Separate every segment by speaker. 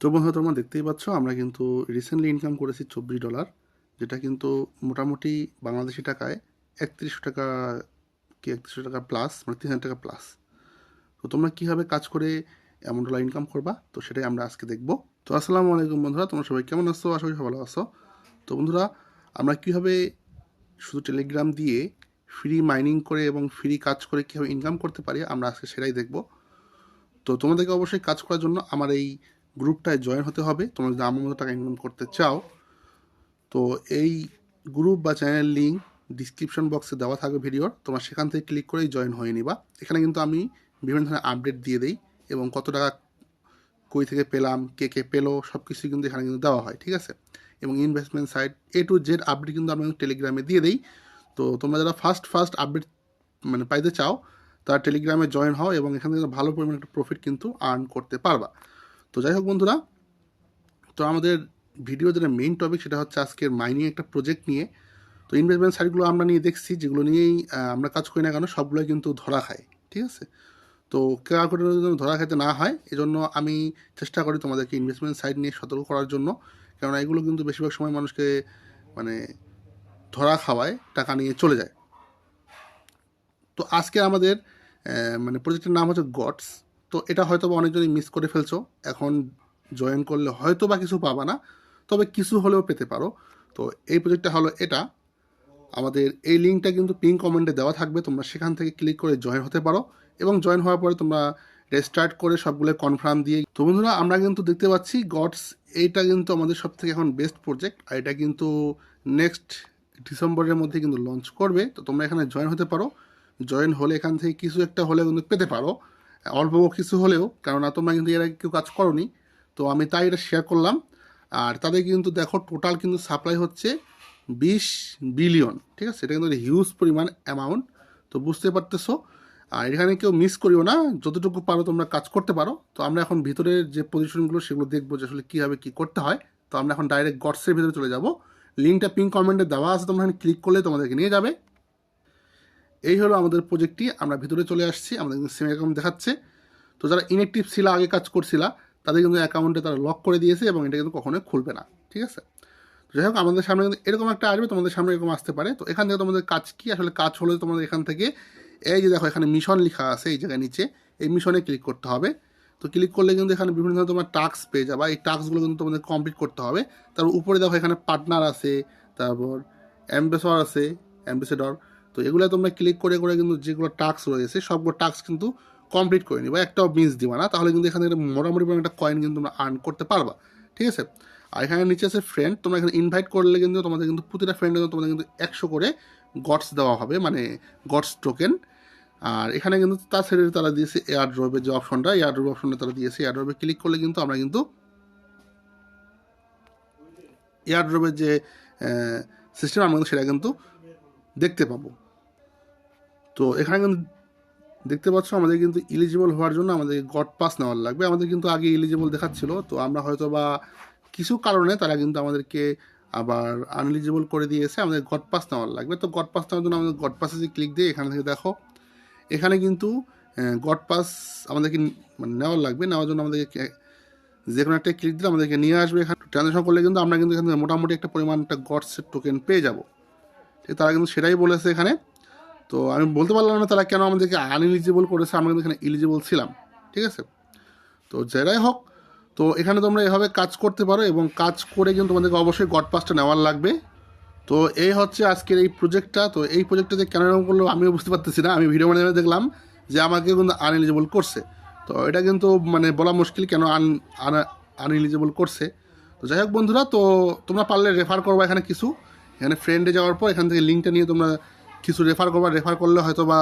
Speaker 1: তো বন্ধুরা তোমরা দেখতেই পাচ্ছ আমরা কিন্তু রিসেন্টলি ইনকাম করেছি $24, যেটা কিন্তু মোটামুটি বাংলাদেশি টাকায় 3100 টাকা কি 3100 টাকা প্লাস, মানে 3000 টাকা প্লাস। তো তোমরা কীভাবে কাজ করে এমন ডলার ইনকাম করবা, তো সেটাই আমরা আজকে দেখব। তো আসসালামু আলাইকুম বন্ধুরা, তোমরা সবাই কেমন আছো? আশা করি ভালো আছো। তো বন্ধুরা, আমরা কীভাবে শুধু টেলিগ্রাম দিয়ে ফ্রি মাইনিং করে এবং ফ্রি কাজ করে কীভাবে ইনকাম করতে পারি আমরা আজকে সেটাই দেখব। তো তোমাদেরকে অবশ্যই কাজ করার জন্য আমার এই গ্রুপটায় জয়েন হতে হবে, তোমরা যদি আমার মতো টাকা ইনকাম করতে চাও। তো এই গ্রুপ বা চ্যানেল লিঙ্ক ডিসক্রিপশন বক্সে দেওয়া থাকবে ভিডিওর, তোমরা সেখান থেকে ক্লিক করেই জয়েন হয়ে নিবা। এখানে কিন্তু আমি বিভিন্ন ধরনের আপডেট দিয়ে দিই এবং কত টাকা কই থেকে পেলাম, কে কে পেলো, সব কিছুই কিন্তু এখানে কিন্তু দেওয়া হয়, ঠিক আছে। এবং investment site A to Z update কিন্তু আমি টেলিগ্রামে দিয়ে দিই। তো তোমরা যারা ফার্স্ট আপডেট মানে পাইতে চাও তারা টেলিগ্রামে জয়েন হও এবং এখান থেকে ভালো পরিমাণে একটা প্রফিট কিন্তু আর্ন করতে পারবা। তো যাই হোক বন্ধুরা, তো আমাদের ভিডিও যেটা মেইন টপিক সেটা হচ্ছে আজকের মাইনিং একটা প্রজেক্ট নিয়ে। তো ইনভেস্টমেন্ট সাইটগুলো আমরা নিয়ে দেখছি, যেগুলো নিয়েই আমরা কাজ করি না কেন সবগুলোই কিন্তু ধরা খায়, ঠিক আছে। তো কেয়ার করে যেন ধরা খেতে না হয় এজন্য আমি চেষ্টা করি তোমাদেরকে ইনভেস্টমেন্ট সাইট নিয়ে সতর্ক করার জন্য, কেননা এগুলো কিন্তু বেশিরভাগ সময় মানুষকে মানে ধরা খাওয়ায়, টাকা নিয়ে চলে যায়। তো আজকে আমাদের মানে প্রজেক্টের নাম হচ্ছে গডস। তো এটা হয়তো বা অনেকজনই মিস করে ফেলছো, এখন জয়েন করলে হয়তো বা কিছু পাবা না, তবে কিছু হলেও পেতে পারো। তো এই প্রজেক্টটা হলো এটা, আমাদের এই লিঙ্কটা কিন্তু পিন কমেন্টে দেওয়া থাকবে, তোমরা সেখান থেকে ক্লিক করে জয়েন হতে পারো এবং জয়েন হওয়ার পরে তোমরা রেস্টার্ট করে সবগুলো কনফার্ম দিয়ে। তো বন্ধুরা, আমরা কিন্তু দেখতে পাচ্ছি গডস এইটা কিন্তু আমাদের সব থেকে এখন বেস্ট প্রজেক্ট, আর এটা কিন্তু নেক্সট ডিসেম্বরের মধ্যে কিন্তু লঞ্চ করবে। তো তোমরা এখানে জয়েন হতে পারো, জয়েন হলে এখান থেকে কিছু একটা হলেও কিন্তু পেতে পারো, অল্প কিছু হলেও, কেননা তোমরা কিন্তু এর আগে কেউ কাজ করোনি। তো আমি তাই এটা শেয়ার করলাম। আর তাদের কিন্তু দেখো টোটাল কিন্তু সাপ্লাই হচ্ছে 20 বিলিয়ন, ঠিক আছে। এটা কিন্তু হিউজ পরিমাণ অ্যামাউন্ট, তো বুঝতে পারতেছো। আর এখানে কেউ মিস করিও না, যতটুকু পারো তোমরা কাজ করতে পারো। তো আমরা এখন ভিতরের যে পজিশনগুলো সেগুলো দেখবো যে আসলে কীভাবে কী করতে হয়। তো আমরা এখন ডাইরেক্ট গডসের ভিতরে চলে যাব, লিঙ্কটা পিন কমেন্টে দেওয়া আছে, তোমরা এখানে ক্লিক করলে তোমাদেরকে নিয়ে যাবে। এই হলো আমাদের প্রজেক্টটি, আমরা ভিতরে চলে আসছি, আমাদের কিন্তু সেম অ্যাকাউন্ট দেখাচ্ছে। তো যারা ইনঅ্যাক্টিভ ছিল, আগে কাজ করছিলা, তাদের কিন্তু অ্যাকাউন্টে তারা লক করে দিয়েছে এবং এটা কিন্তু কখনোই খুলবে না, ঠিক আছে। যাই হোক, আমাদের সামনে কিন্তু এরকম একটা আসবে, তোমাদের সামনে এরকম আসতে পারে। তো এখান থেকে তোমাদের কাজ কি, আসলে কাজ হলে তোমাদের এখান থেকে এই যে দেখো এখানে মিশন লেখা আছে এই জায়গায় নিচে, এই মিশনে ক্লিক করতে হবে। তো ক্লিক করলে কিন্তু এখানে বিভিন্ন ধরনের তোমার টাস্ক পেয়ে যাবা, এই টাস্কগুলো কিন্তু তোমাদের কমপ্লিট করতে হবে। তারপর উপরে দেখো এখানে পার্টনার আছে, তারপর অ্যাম্বাসেডর আছে, অ্যাম্বাসেডর। তো এগুলো তোমরা ক্লিক করে করে কিন্তু যেগুলো টাস্ক রয়েছে সবগুলো টাস্ক কিন্তু কমপ্লিট করে নিবা, একটাও মিস দিবা না, তাহলে কিন্তু এখান থেকে মোটামুটি একটা কয়েন কিন্তু তোমরা আর্ন করতে পারবা, ঠিক আছে। আর এখানে নিচে আছে ফ্রেন্ড, তোমরা এখানে ইনভাইট করলে কিন্তু তোমাদের কিন্তু প্রতিটা ফ্রেন্ডের জন্য তোমাদের কিন্তু 100 করে গডস দেওয়া হবে, মানে গডস টোকেন। আর এখানে কিন্তু তার সাইডে তারা দিয়েছে এয়ার ড্রপের যে অপশনটা, এয়ার ড্রপ অপশনটা তারা দিয়েছে। এয়ার ড্রপে ক্লিক করলে কিন্তু আমরা কিন্তু এয়ার ড্রপের যে সিস্টেম আমরা কিন্তু সেটা কিন্তু দেখতে পাবো। তো এখানে কিন্তু দেখতে পাচ্ছ আমাদের কিন্তু ইলিজিবল হওয়ার জন্য আমাদের গড পাস নেওয়ার লাগবে। আমাদের কিন্তু আগে ইলিজিবল দেখাচ্ছিল, তো আমরা হয়তো বা কিছু কারণে তারা কিন্তু আমাদেরকে আবার আনএলিজিবল করে দিয়েছে, আমাদের গড পাস নেওয়ার লাগবে। তো গড পাস নেওয়ার জন্য আমাদের গড পাসে যে ক্লিক দিয়ে এখানে থেকে দেখো এখানে কিন্তু গড পাস আমাদেরকে মানে নেওয়ার লাগবে। নেওয়ার জন্য আমাদেরকে যে কোনো একটা ক্লিক দিলে আমাদেরকে নিয়ে আসবে। এখানে ট্রানজ্যাকশন করলে কিন্তু আমরা কিন্তু এখান থেকে মোটামুটি একটা পরিমাণ একটা গডসের টোকেন পেয়ে যাব, ঠিক। তারা কিন্তু সেটাই বলেছে এখানে। তো আমি বলতে পারলাম না তারা কেন আমাদেরকে আনএলিজিবল করেছে, আমরা কিন্তু এখানে এলিজিবল ছিলাম, ঠিক আছে। তো যারাই হোক, তো এখানে তোমরা এভাবে কাজ করতে পারো এবং কাজ করে কিন্তু তোমাদেরকে অবশ্যই গড পাসটা নেওয়ার লাগবে। তো এই হচ্ছে আজকের এই প্রজেক্টটা। তো এই প্রজেক্টটাতে কেন এরকম করলো আমিও বুঝতে পারতেছি না, আমি ভিডিও মানে দেখলাম যে আমাকে কিন্তু আনএলিজিবল করছে। তো এটা কিন্তু মানে বলা মুশকিল কেন আনএলিজিবল করছে। তো যাই হোক বন্ধুরা, তো তোমরা পারলে রেফার করবা এখানে কিছু, এখানে ফ্রেন্ডে যাওয়ার পর এখান থেকে লিঙ্কটা নিয়ে তোমরা কিছু রেফার করবা। রেফার করলে হয়তো বা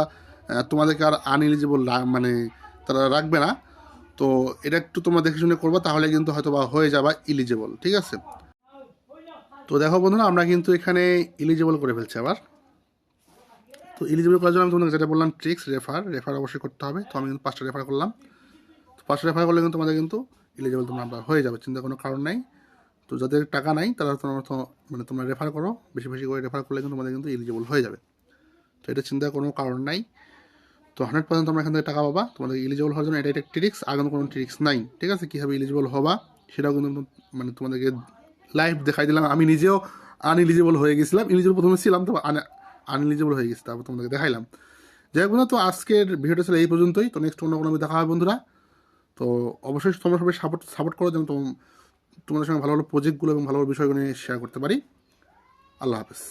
Speaker 1: তোমাদেরকে আর আনএলিজিবল মানে তারা রাখবে না। তো এটা একটু তোমরা দেখে শুনে করবা, তাহলে কিন্তু হয়তো বা হয়ে যাবা ইলিজিবল, ঠিক আছে। তো দেখো বন্ধুরা, আমরা কিন্তু এখানে ইলিজিবল করে ফেলছি আবার। তো ইলিজিবল করার জন্য আমি তোমাদের যেটা বললাম ট্রিক্স, রেফার অবশ্যই করতে হবে। তো আমি কিন্তু 5টা রেফার করলাম। তো 5টা রেফার করলে কিন্তু তোমাদের কিন্তু ইলিজিবল তোমরা হয়ে যাবে, চিন্তা কোনো কারণ নাই। তো যাদের টাকা নাই তারা তোমরা মানে তোমরা রেফার করো, বেশি বেশি করে রেফার করলে কিন্তু তোমাদের কিন্তু ইলিজিবল হয়ে যাবে। তো এটা চিন্তার কোনো কারণ নাই। তো 100% তোমরা এখান থেকে টাকা পাবা। তোমাদের ইলিজিবল হওয়ার জন্য এটা একটা ট্রিক্স, আর কোনো ট্রিক্স নাই, ঠিক আছে। কীভাবে ইলিজিবল হবা সেটাও কিন্তু মানে তোমাদেরকে লাইভ দেখাই দিলাম। আমি নিজেও আনএলিজিবল হয়ে গেছিলাম, এলিজিবল প্রথমে ছিলাম, তো আনএলিজিবল হয়ে গেছি, তারপর তোমাদেরকে দেখাইলাম। যাই হোক না, তো আজকের ভিডিওটা ছিল এই পর্যন্তই। তো নেক্সট অন্য কোনো দেখা হবে বন্ধুরা। তো অবশ্যই তোমরা সবাই সাপোর্ট করো, যেন তোমাদের সঙ্গে ভালো ভালো প্রজেক্টগুলো এবং ভালো ভালো বিষয়গুলো নিয়ে শেয়ার করতে পারি। আল্লাহ হাফেজ।